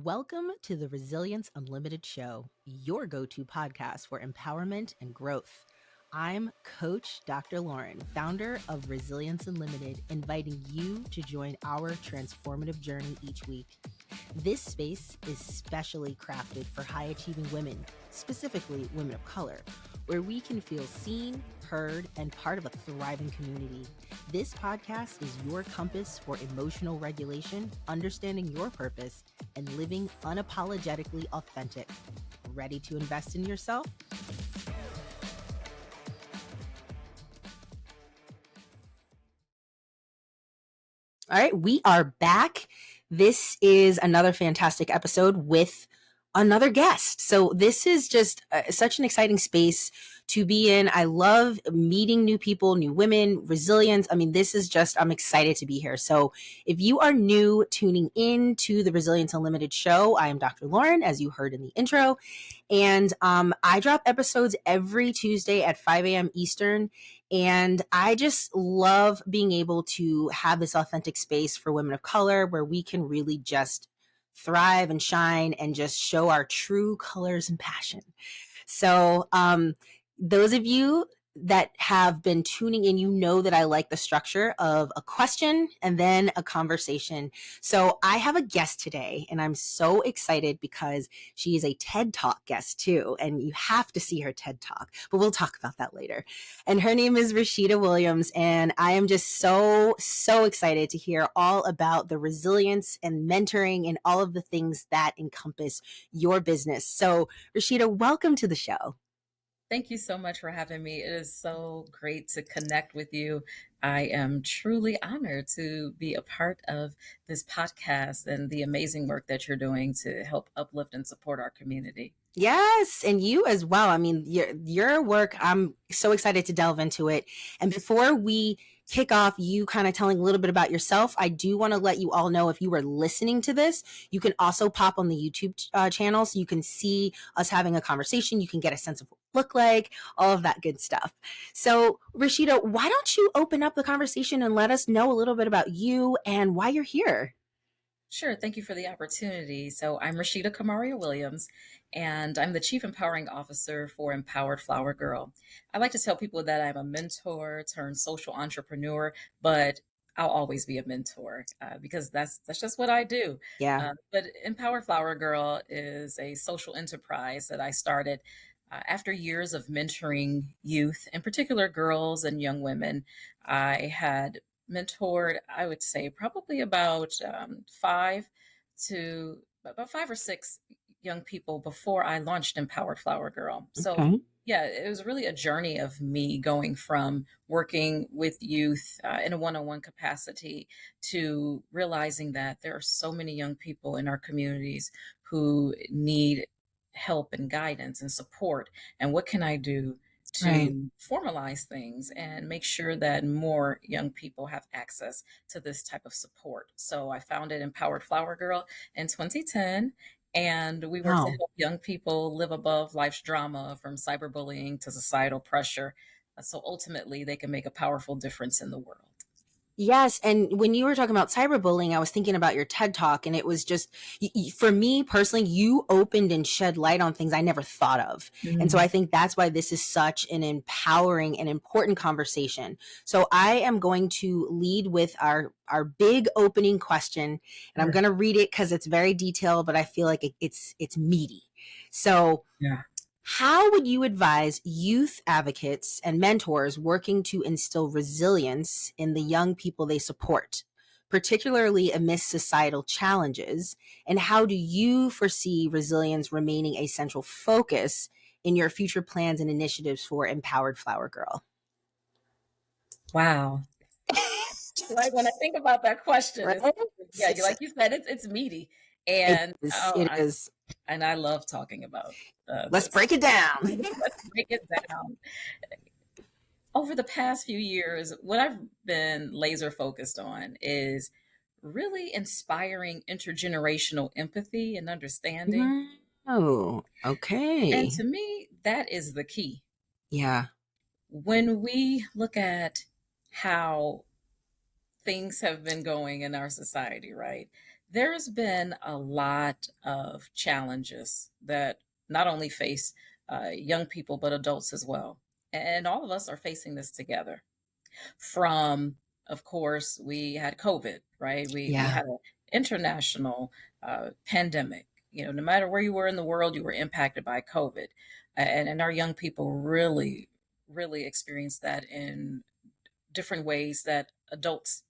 Welcome to the Resilience Unlimited Show, your go-to podcast for empowerment and growth. I'm Coach Dr. Lauren, founder of Resilience Unlimited, inviting you to join our transformative journey each week. This space is specially crafted for high-achieving women, specifically women of color, where we can feel seen, heard, and part of a thriving community. This podcast is your compass for emotional regulation, understanding your purpose, and living unapologetically authentic. Ready to invest in yourself? All right, we are back. This is another fantastic episode with another guest. So this is just such an exciting space to be in. I love meeting new people, new women, resilience. I mean, this is just, I'm excited to be here. So if you are new tuning in to the Resilience Unlimited show, I am Dr. Lauren, as you heard in the intro. And I drop episodes every Tuesday at 5 a.m. Eastern. And I just love being able to have this authentic space for women of color where we can really just thrive and shine and just show our true colors and passion. So those of you that have been tuning in, you know that I like the structure of a question and then a conversation. So I have a guest today, and I'm so excited because she is a TED Talk guest too, and you have to see her TED Talk, but we'll talk about that later. And her name is Rasheda Williams, and I am just so excited to hear all about the resilience and mentoring and all of the things that encompass your business. So Rasheda, welcome to the show. Thank you so much for having me. It is so great to connect with you. I am truly honored to be a part of this podcast and the amazing work that you're doing to help uplift and support our community. Yes, and you as well. I mean, your work, I'm so excited to delve into it. And before we kick off, you kind of telling a little bit about yourself, I do want to let you all know, if you were listening to this, you can also pop on the YouTube channel so you can see us having a conversation. You can get a sense of what we look like, all of that good stuff. So Rasheda, why don't you open up the conversation and let us know a little bit about you and why you're here? Sure. Thank you for the opportunity. So I'm Rasheda Kamaria Williams, and I'm the Chief Empowering Officer for Empowered Flower Girl. I like to tell people that I'm a mentor turned social entrepreneur, but I'll always be a mentor because that's just what I do. Yeah. But Empowered Flower Girl is a social enterprise that I started after years of mentoring youth, in particular girls and young women. I had mentored, I would say, probably about five or six young people before I launched Empowered Flower Girl. So, Okay. yeah, it was really a journey of me going from working with youth in a one-on-one capacity to realizing that there are so many young people in our communities who need help and guidance and support. And what can I do Right. to formalize things and make sure that more young people have access to this type of support? So I founded Empowered Flower Girl in 2010, and we work to Wow. help young people live above life's drama, from cyberbullying to societal pressure, so ultimately they can make a powerful difference in the world. Yes, and when you were talking about cyberbullying, I was thinking about your TED Talk, and it was just, for me personally, you opened and shed light on things I never thought of. And so Mm. I think that's why this is such an empowering and important conversation. So I am going to lead with our big opening question, and I'm Sure. going to read it because it's very detailed, but I feel like it's meaty. So Yeah. how would you advise youth advocates and mentors working to instill resilience in the young people they support, particularly amidst societal challenges? And how do you foresee resilience remaining a central focus in your future plans and initiatives for Empowered Flower Girl? Wow. Like when I think about that question, Right? yeah, like you said, it's meaty, It and is. It is. I love talking about Let's this. break it down. Let's break it down. Over the past few years, what I've been laser focused on is really inspiring intergenerational empathy and understanding. Oh, And okay. to me, that is the key. Yeah. When we look at how things have been going in our society, right? There's been a lot of challenges that not only face young people, but adults as well. And all of us are facing this together. From, of course, we had COVID, right? We Yeah. had an international pandemic. No matter where you were in the world, you were impacted by COVID. And our young people really experienced that in different ways that adults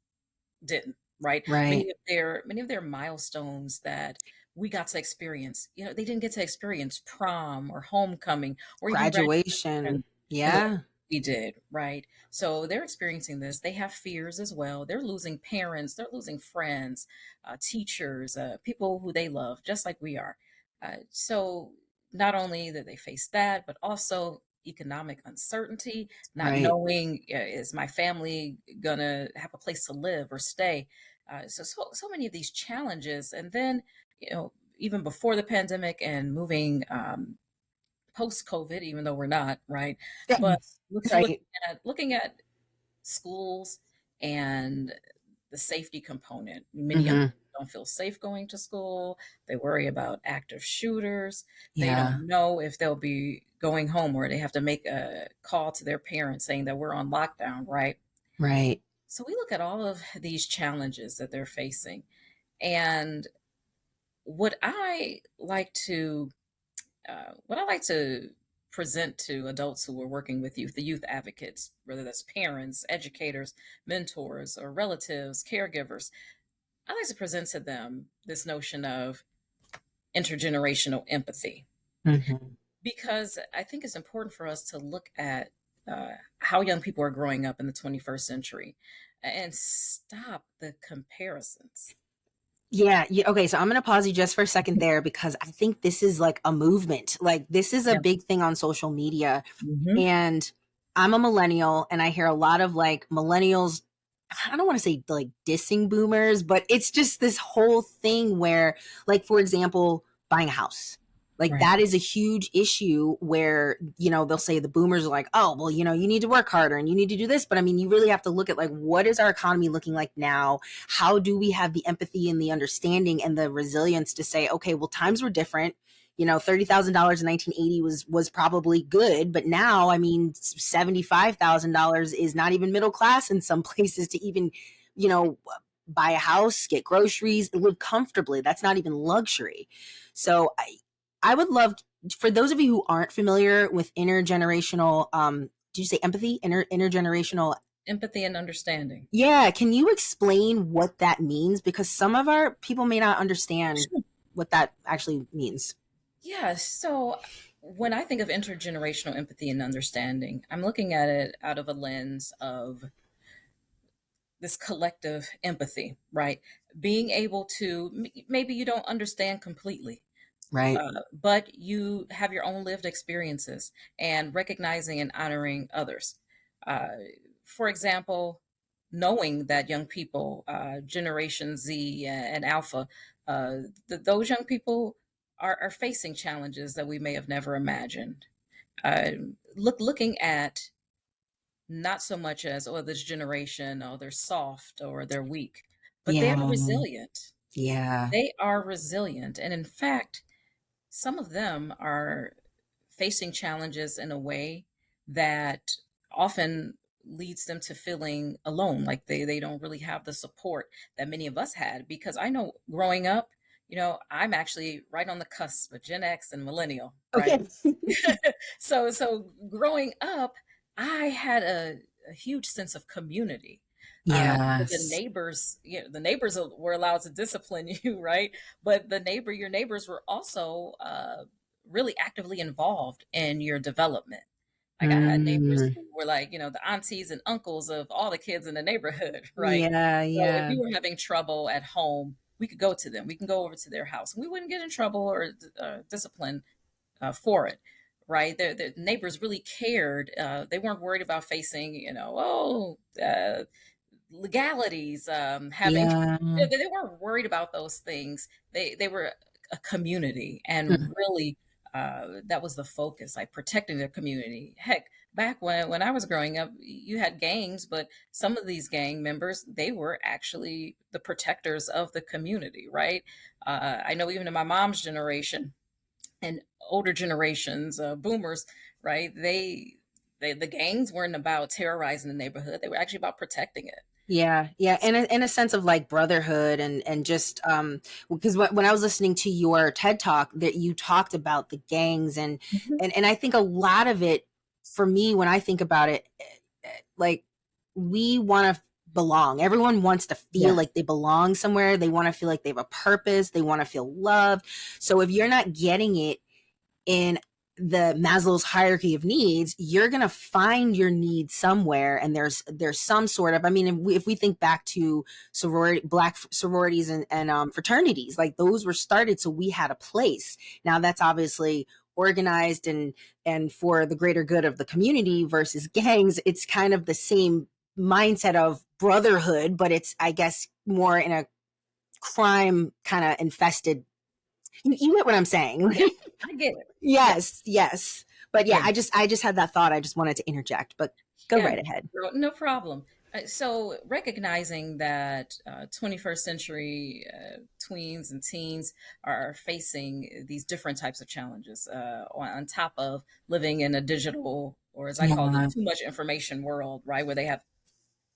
didn't, right? Right. Many of their milestones that we got to experience, they didn't get to experience prom or homecoming or even graduation Graduation. in the way Yeah. we did, right? So they're experiencing this. They have fears as well. They're losing parents, they're losing friends, teachers, people who they love, just like we are. So not only that they face that, but also economic uncertainty, not Right. knowing, is my family gonna have a place to live or stay? So many of these challenges, and then even before the pandemic and moving post COVID, even though we're not, right? Yeah. But Right. looking at schools and the safety component. Many young Hmm. people don't feel safe going to school. They worry about active shooters. They Yeah. don't know if they'll be going home, or they have to make a call to their parents saying that we're on lockdown, right? Right. So we look at all of these challenges that they're facing. And what I like to what I like to present to adults who are working with youth, the youth advocates, whether that's parents, educators, mentors, or relatives, caregivers, I like to present to them this notion of intergenerational empathy, Hmm. because I think it's important for us to look at how young people are growing up in the 21st century and stop the comparisons. Yeah, yeah. Okay, so I'm gonna pause you just for a second there because I think this is like a movement. Like this is a Yeah. big thing on social media. Hmm. And I'm a millennial and I hear a lot of like millennials, I don't want to say like dissing boomers, but it's just this whole thing where, like, for example, buying a house. Like Right. that is a huge issue where, they'll say the boomers are like, oh, well, you need to work harder and you need to do this. But I mean, you really have to look at like, what is our economy looking like now? How do we have the empathy and the understanding and the resilience to say, okay, well, times were different. $30,000 in 1980 was probably good, but now, I mean, $75,000 is not even middle class in some places to even, you know, buy a house, get groceries, live comfortably. That's not even luxury. So I would love, for those of you who aren't familiar with intergenerational, did you say empathy? Intergenerational. Empathy and understanding. Yeah, can you explain what that means? Because some of our people may not understand what that actually means. Yeah, so when I think of intergenerational empathy and understanding, I'm looking at it out of a lens of this collective empathy, right? Being able to, maybe you don't understand completely, Right. but you have your own lived experiences, and recognizing and honoring others. Uh, for example, knowing that young people, Generation Z and Alpha, those young people are facing challenges that we may have never imagined. Uh, looking at not so much as, oh, this generation, oh, they're soft or they're weak, but they are Yeah. resilient. Yeah. They are resilient. And in fact, some of them are facing challenges in a way that often leads them to feeling alone, like they don't really have the support that many of us had. Because I know growing up, I'm actually right on the cusp of Gen X and millennial, right? Okay. So growing up, I had a huge sense of community. The Yes. neighbors, the neighbors were allowed to discipline you, right? But your neighbors were also really actively involved in your development. Like I had neighbors Mm. who were like, the aunties and uncles of all the kids in the neighborhood, right? Yeah, So if yeah. you were having trouble at home, we could go to them. We can go over to their house, and we wouldn't get in trouble or disciplined for it, right? The neighbors really cared. They weren't worried about facing, legalities, having. Yeah. They weren't worried about those things. They were a community, and Mm. really, that was the focus, like protecting their community. Heck, back when I was growing up, you had gangs, but some of these gang members, they were actually the protectors of the community, right? I know even in my mom's generation and older generations, boomers, right? The gangs weren't about terrorizing the neighborhood; they were actually about protecting it. Yeah, yeah, and in a sense of like brotherhood and just because when I was listening to your TED talk that you talked about the gangs Mhm. and I think a lot of it for me when I think about it, like we want to belong. Everyone wants to feel Yeah, like they belong somewhere. They want to feel like they have a purpose. They want to feel loved. So if you're not getting it in the Maslow's hierarchy of needs, you're going to find your need somewhere. And there's some sort of, I mean, if we think back to black sororities and fraternities, like those were started. So we had a place. Now that's obviously organized and for the greater good of the community versus gangs. It's kind of the same mindset of brotherhood, but it's, I guess, more in a crime kind of infested. You get what I'm saying? yeah, I get it. Yeah, Yes, yes. But yeah, yeah. I just had that thought. I just wanted to interject, but go Yeah, right ahead. no problem. So, recognizing that 21st century tweens and teens are facing these different types of challenges on top of living in a digital, or as I call it, Yeah, too much information world, right? Where they have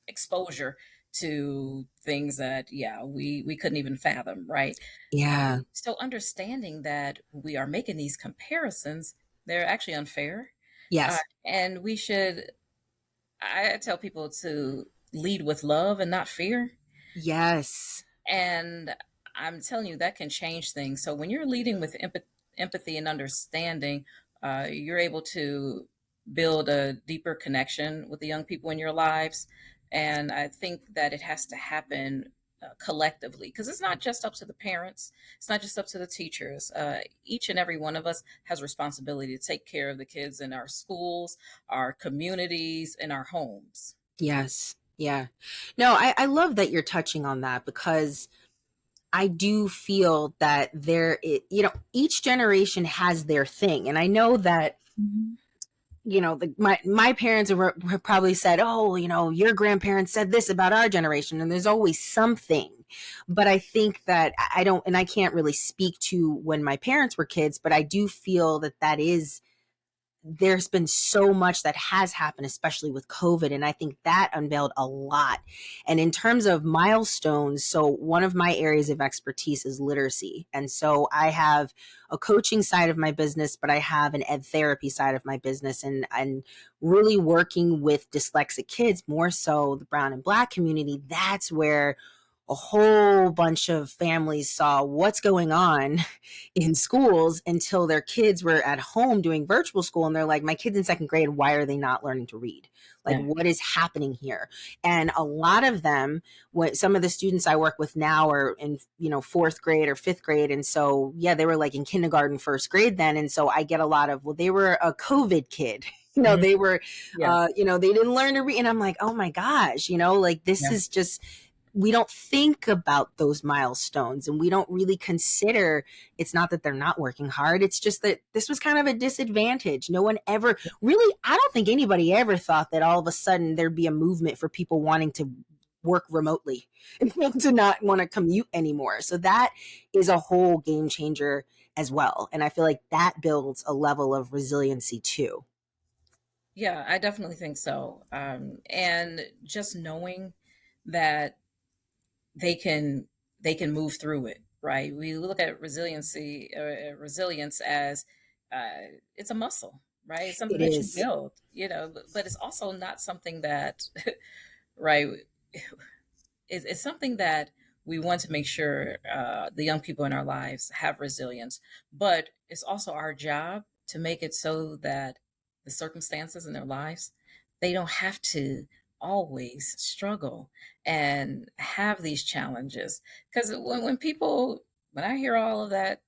exposure to things that, yeah, we couldn't even fathom, right? yeah, So, understanding that we are making these comparisons, they're actually unfair. yes, And we should I tell people to lead with love and not fear. yes, And I'm telling you, that can change things. So when you're leading with empathy and understanding, you're able to build a deeper connection with the young people in your lives. And I think that it has to happen collectively because it's not just up to the parents, it's not just up to the teachers. Each and every one of us has responsibility to take care of the kids in our schools, our communities, and our homes. yes, yeah. No, I love that you're touching on that because I do feel that each generation has their thing. And I know that Mhm. my parents have probably said, oh, your grandparents said this about our generation, and there's always something. But I think that I don't, and I can't really speak to when my parents were kids, but I do feel that there's been so much that has happened, especially with COVID. And I think that unveiled a lot. And in terms of milestones, so one of my areas of expertise is literacy. And so I have a coaching side of my business, but I have an ed therapy side of my business and really working with dyslexic kids, more so the brown and black community. That's where a whole bunch of families saw what's going on in schools until their kids were at home doing virtual school and they're like, my kids in second grade, why are they not learning to read? Like, Yeah. what is happening here? And a lot of them, what some of the students I work with now are in fourth grade or fifth grade, and so yeah, they were like in kindergarten, first grade then. And so I get a lot of, well, they were a COVID kid. Mhm. They were Yeah. they didn't learn to read, and I'm like, oh my gosh, like this Yeah. is just, we don't think about those milestones and we don't really consider, it's not that they're not working hard, it's just that this was kind of a disadvantage. No one ever really, I don't think anybody ever thought that all of a sudden there'd be a movement for people wanting to work remotely and to not want to commute anymore. So that is a whole game changer as well, and I feel like that builds a level of resiliency too. Yeah, I definitely think so. And just knowing that they can they can move through it, right? We look at resilience as it's a muscle, right? It's something It that you is. build, but it's also not something that, right? It's something that we want to make sure the young people in our lives have resilience, but it's also our job to make it so that the circumstances in their lives, they don't have to always struggle and have these challenges. Because when I hear all of that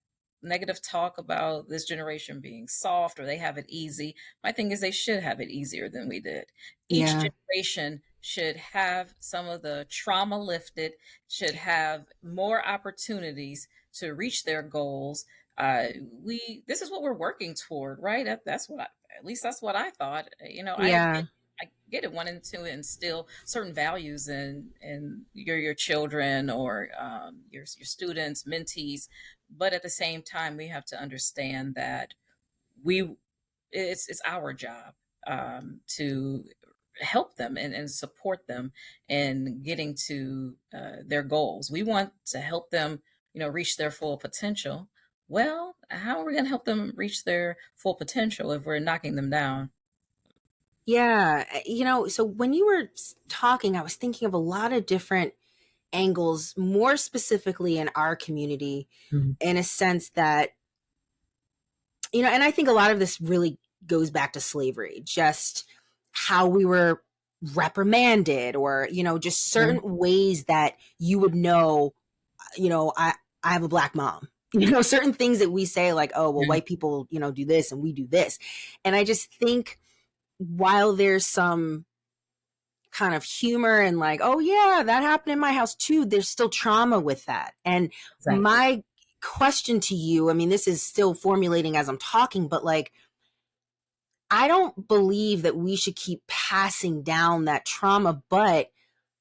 negative talk about this generation being soft or they have it easy, my thing is they should have it easier than we did. Each Yeah. generation should have some of the trauma lifted, should have more opportunities to reach their goals, we this is what we're working toward, right? That's what at least that's what I thought. Yeah. I get it, wanting to instill certain values in your children or your students, mentees, but at the same time, we have to understand that we it's our job to help them and support them in getting to their goals. We want to help them, reach their full potential. Well, how are we going to help them reach their full potential if we're knocking them down? Yeah. So when you were talking, I was thinking of a lot of different angles, more specifically in our community, Mhm. in a sense that, and I think a lot of this really goes back to slavery, just how we were reprimanded, or, just Yeah. certain ways that you would know, I have a black mom. Certain things that we say, like, oh, well, Yeah. white people, do this and we do this. And I just think, while there's some kind of humor and like, oh yeah, that happened in my house too, there's still trauma with that. And Exactly. my question to you, I mean, this is still formulating as I'm talking, but like, I don't believe that we should keep passing down that trauma, but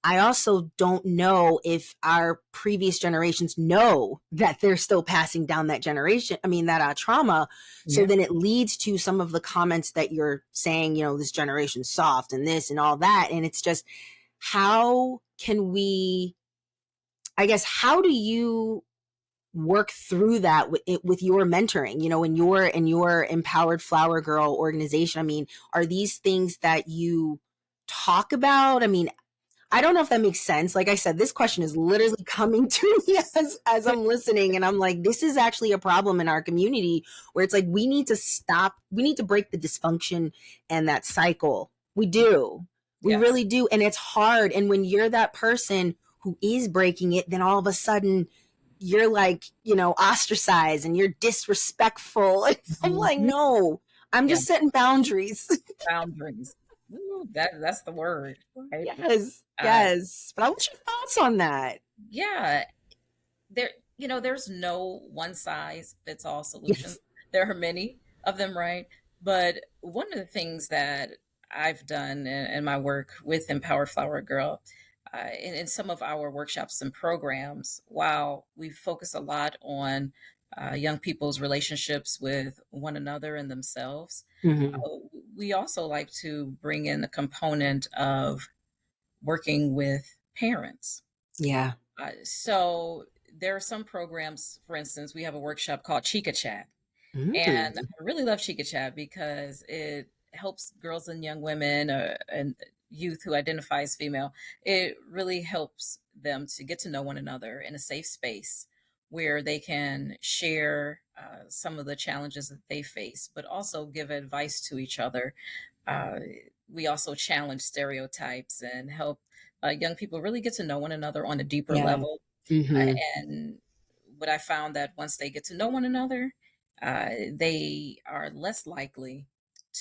I also don't know if our previous generations know that they're still passing down that trauma. So Yeah. then it leads to some of the comments that you're saying, this generation's soft and this and all that. And it's just, how can we, I guess, how do you work through that with your mentoring, in your Empowered Flower Girl organization? I mean, are these things that you talk about? I mean, I don't know if that makes sense. Like I said, this question is literally coming to me as I'm listening. And I'm like, this is actually a problem in our community, where it's like, we need to stop, we need to break the dysfunction and that cycle. We do. We Yes. really do. And it's hard. And when you're that person who is breaking it, then all of a sudden you're like, ostracized and you're disrespectful. I'm like, Mhm. no, I'm Yeah. just setting boundaries. Boundaries. Ooh, that's the word, right? Yes. Uh, Yes. But I want your thoughts on that. yeah. there there's no one size fits all solution. Yes. There are many of them, right? But one of the things that I've done in my work with Empowered Flower Girl, in some of our workshops and programs, while we focus a lot on young people's relationships with one another and themselves, Hmm. uh, we also like to bring in the component of working with parents. Yeah. So there are some programs, for instance, we have a workshop called Chica Chat. And Mm. I really love Chica Chat because it helps girls and young women and youth who identify as female. It really helps them to get to know one another in a safe space where they can share some of the challenges that they face, but also give advice to each other. Uh, we also challenge stereotypes and help young people really get to know one another on a deeper Yeah. level. Uh, Hmm. and what I found that once they get to know one another, they are less likely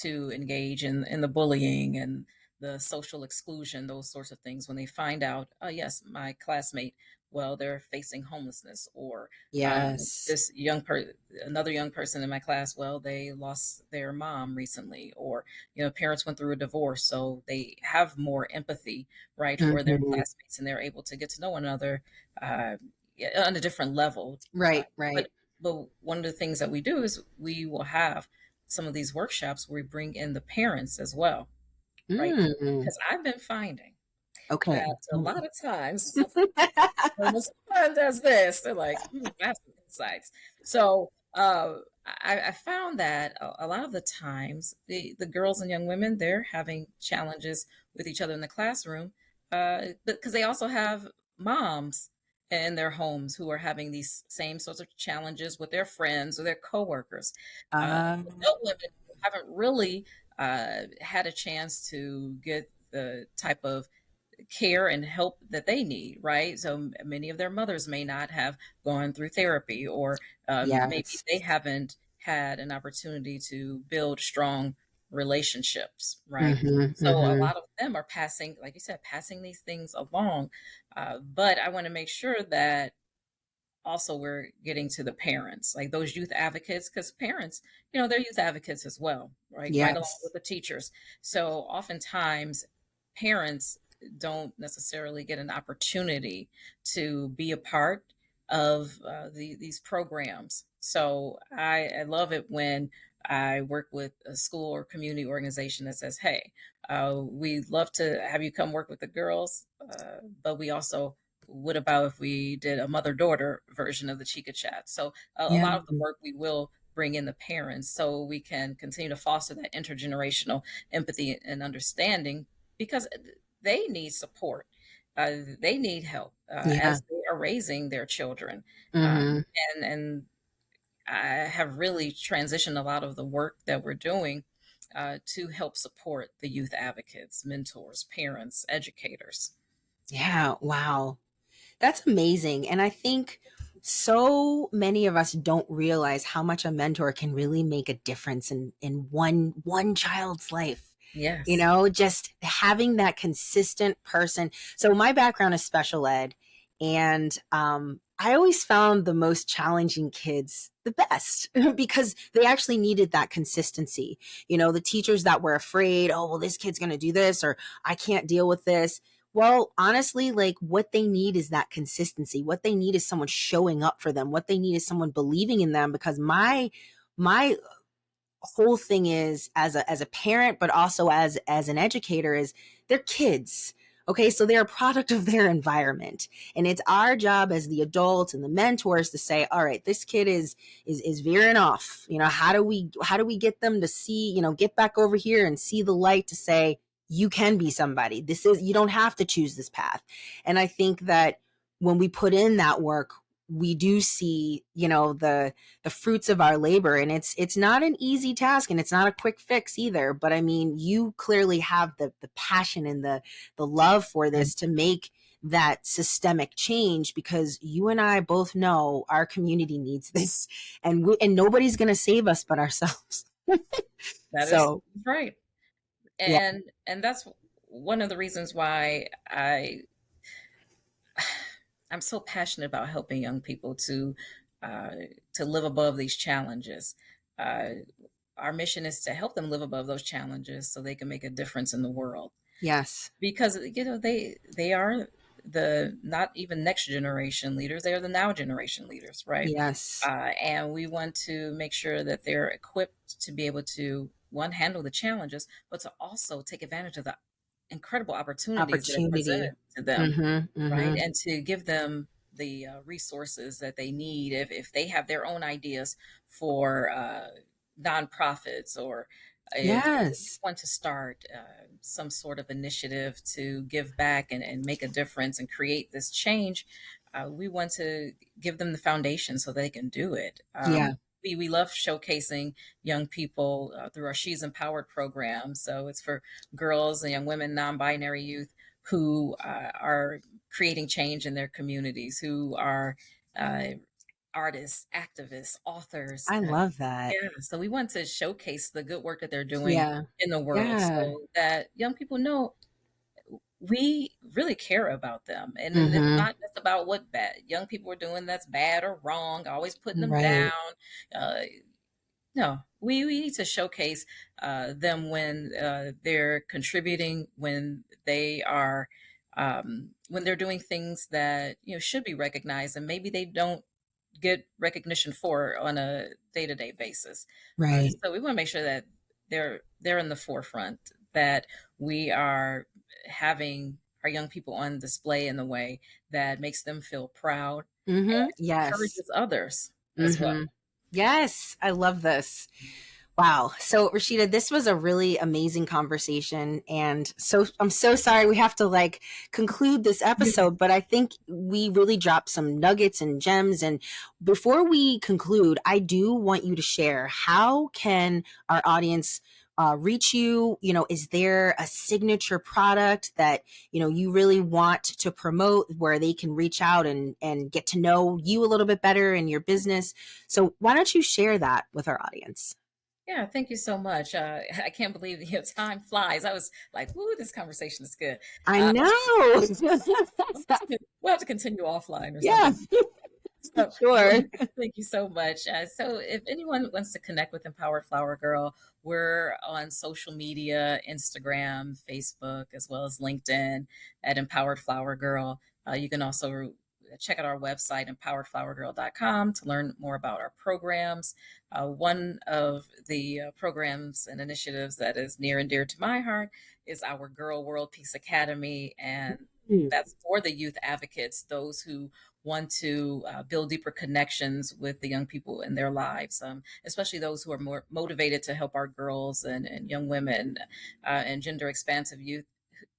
to engage in the bullying and the social exclusion, those sorts of things. When they find out, oh yes, my classmate, well, they're facing homelessness, or Yes. this another young person in my class, well, they lost their mom recently, or parents went through a divorce, so they have more empathy, right, for their Hmm. classmates, and they're able to get to know one another uh, yeah, on a different level. Uh, Right. but Right. but one of the things that we do is we will have some of these workshops where we bring in the parents as well, right? Mm. Because I've been finding Okay. that a lot of times when someone does this, they're like, I have some insights. So I found that a lot of the times the girls and young women, they're having challenges with each other in the classroom, because they also have moms in their homes who are having these same sorts of challenges with their friends or their coworkers. uh, Adult women haven't really had a chance to get the type of care and help that they need, right? So many of their mothers may not have gone through therapy, or maybe yes. they haven't had an opportunity to build strong relationships, right? Hmm. So a Hmm. lot of them are passing, like you said, passing these things along. But I want to make sure that also we're getting to the parents, like those youth advocates, because parents, they're youth advocates as well, right along with Yes. the teachers. So oftentimes parents don't necessarily get an opportunity to be a part of these programs. So I love it when I work with a school or community organization that says, hey, we'd love to have you come work with the girls, but we also, what about if we did a mother-daughter version of the Chica Chat? So a Yeah. lot of the work we will bring in the parents so we can continue to foster that intergenerational empathy and understanding, because they need support. They need help Yeah. as they are raising their children. Hmm. And I have really transitioned a lot of the work that we're doing to help support the youth advocates, mentors, parents, educators. Yeah. Wow. That's amazing. And I think so many of us don't realize how much a mentor can really make a difference in one child's life. Yes. Just having that consistent person. So my background is special ed, and I always found the most challenging kids the best because they actually needed that consistency. The teachers that were afraid, oh, well, this kid's going to do this, or I can't deal with this. Well, honestly, like what they need is that consistency. What they need is someone showing up for them. What they need is someone believing in them, because my whole thing is, as a parent, but also as an educator, is they're kids. Okay, so they're a product of their environment, and it's our job as the adults and the mentors to say, all right, this kid is veering off. How do we get them to see, get back over here and see the light, to say you can be somebody. You don't have to choose this path. And I think that when we put in that work, we do see, the fruits of our labor. And it's not an easy task, and it's not a quick fix either. But I mean, you clearly have the passion and the love for this to make that systemic change, because you and I both know our community needs this, and nobody's going to save us but ourselves. That is So right. yeah. And that's one of the reasons why I'm so passionate about helping young people uh, to live above these challenges. Uh, our mission is to help them live above those challenges so they can make a difference in the world, Yes. because they are the not even next generation leaders, they are the now generation leaders, right? Yes. And we want to make sure that they're equipped to be able to, one, handle the challenges, but to also take advantage of the incredible opportunities that are presented Opportunity. to them, Mm-hmm. right? Mm-hmm. And to give them the resources that they need if they have their own ideas for nonprofits, or if they Yes. want to start some sort of initiative to give back and make a difference and create this change. We want to give them the foundation so they can do it. Yeah. We love showcasing young people through our She's Empowered program. So it's for girls and young women, non-binary youth who are creating change in their communities, who are uh, artists, activists, authors. I love that. Yeah, so we want to showcase the good work that they're doing Yeah. in the world, Yeah. so that young people know we really care about them. And it's Mm-hmm. not just about what bad young people are doing that's bad or wrong, always putting them down. Right. Uh, no, we need to showcase them when they're contributing, when they're doing things that should be recognized, and maybe they don't get recognition for on a day-to-day basis. Right. So we want to make sure that they're in the forefront, that we are having our young people on display in the way that makes them feel proud Mm-hmm. and Yes. encourages others as well. Mm-hmm. Yes. I love this. Wow. So Rashida, this was a really amazing conversation. And so I'm so sorry we have to conclude this episode, but I think we really dropped some nuggets and gems. And before we conclude, I do want you to share, how can our audience reach you? Is there a signature product that, you really want to promote, where they can reach out and get to know you a little bit better in your business? So why don't you share that with our audience? Yeah, thank you so much. I can't believe time flies. I was like, "Ooh, this conversation is good." I Uh, know. we'll have to continue offline or Yeah. something. So, Sure. thank you so much. So, if anyone wants to connect with Empowered Flower Girl, we're on social media, Instagram, Facebook, as well as LinkedIn at Empowered Flower Girl. You can also check out our website, empoweredflowergirl.com, to learn more about our programs. One of the programs and initiatives that is near and dear to my heart is our Girl World Peace Academy, and Mm. that's for the youth advocates, those who want to build deeper connections with the young people in their lives, especially those who are more motivated to help our girls and young women and gender expansive youth,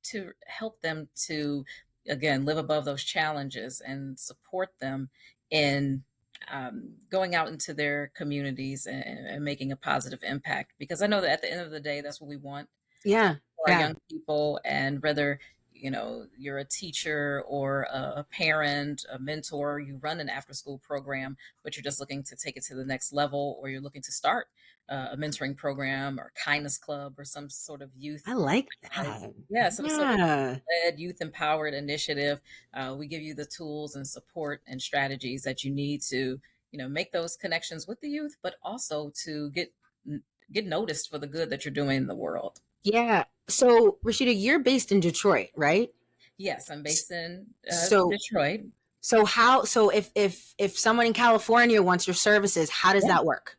to help them to, again, live above those challenges and support them in going out into their communities and making a positive impact. Because I know that at the end of the day, that's what we want Yeah. for our Yeah. young people. And whether you're a teacher or a parent, a mentor, you run an after school program, but you're just looking to take it to the next level, or you're looking to start a mentoring program or kindness club or some sort of youth, I like uh, that. yeah, some sort of Yeah. led youth empowered initiative. We give you the tools and support and strategies that you need to make those connections with the youth, but also to get noticed for the good that you're doing in the world. Yeah. So, Rashida, you're based in Detroit, right? Yes, I'm based in So, Detroit. so if someone in California wants your services, how does Yeah. that work?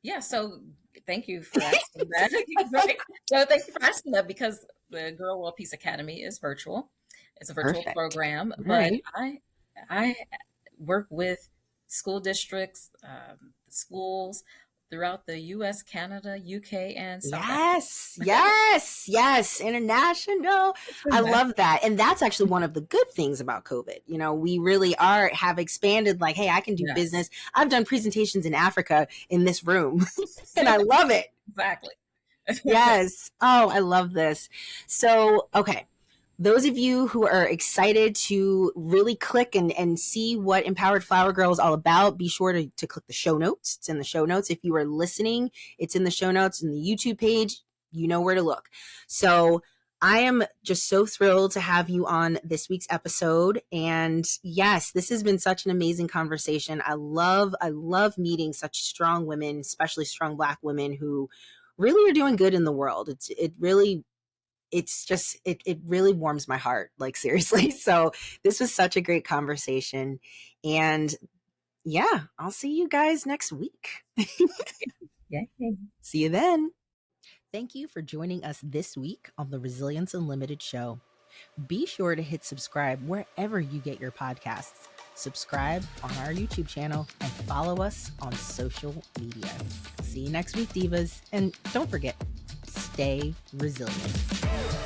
Yeah. So thank you for asking that. Right. So thank you for asking that, because the Girl World Peace Academy is virtual. It's a virtual Perfect. program, All but right. I work with school districts, schools throughout the U.S., Canada, UK, and South Africa. Yes, yes, yes. International. I love that. And that's actually one of the good things about COVID. We really have expanded, like, hey, I can do Yes. business. I've done presentations in Africa in this room, and I love it. Exactly. Yes. Oh, I love this. So, okay. Those of you who are excited to really click and see what Empowered Flower Girl is all about, be sure to click the show notes. It's in the show notes. If you are listening, it's in the show notes in the YouTube page. You know where to look. So I am just so thrilled to have you on this week's episode. And yes, this has been such an amazing conversation. I love meeting such strong women, especially strong Black women who really are doing good in the world. It really warms my heart, like, seriously. So this was such a great conversation, and yeah, I'll see you guys next week. Yay. See you then. Thank you for joining us this week on the Resilience Unlimited show. Be sure to hit subscribe wherever you get your podcasts. Subscribe on our YouTube channel and follow us on social media. See you next week, divas, and don't forget, stay resilient.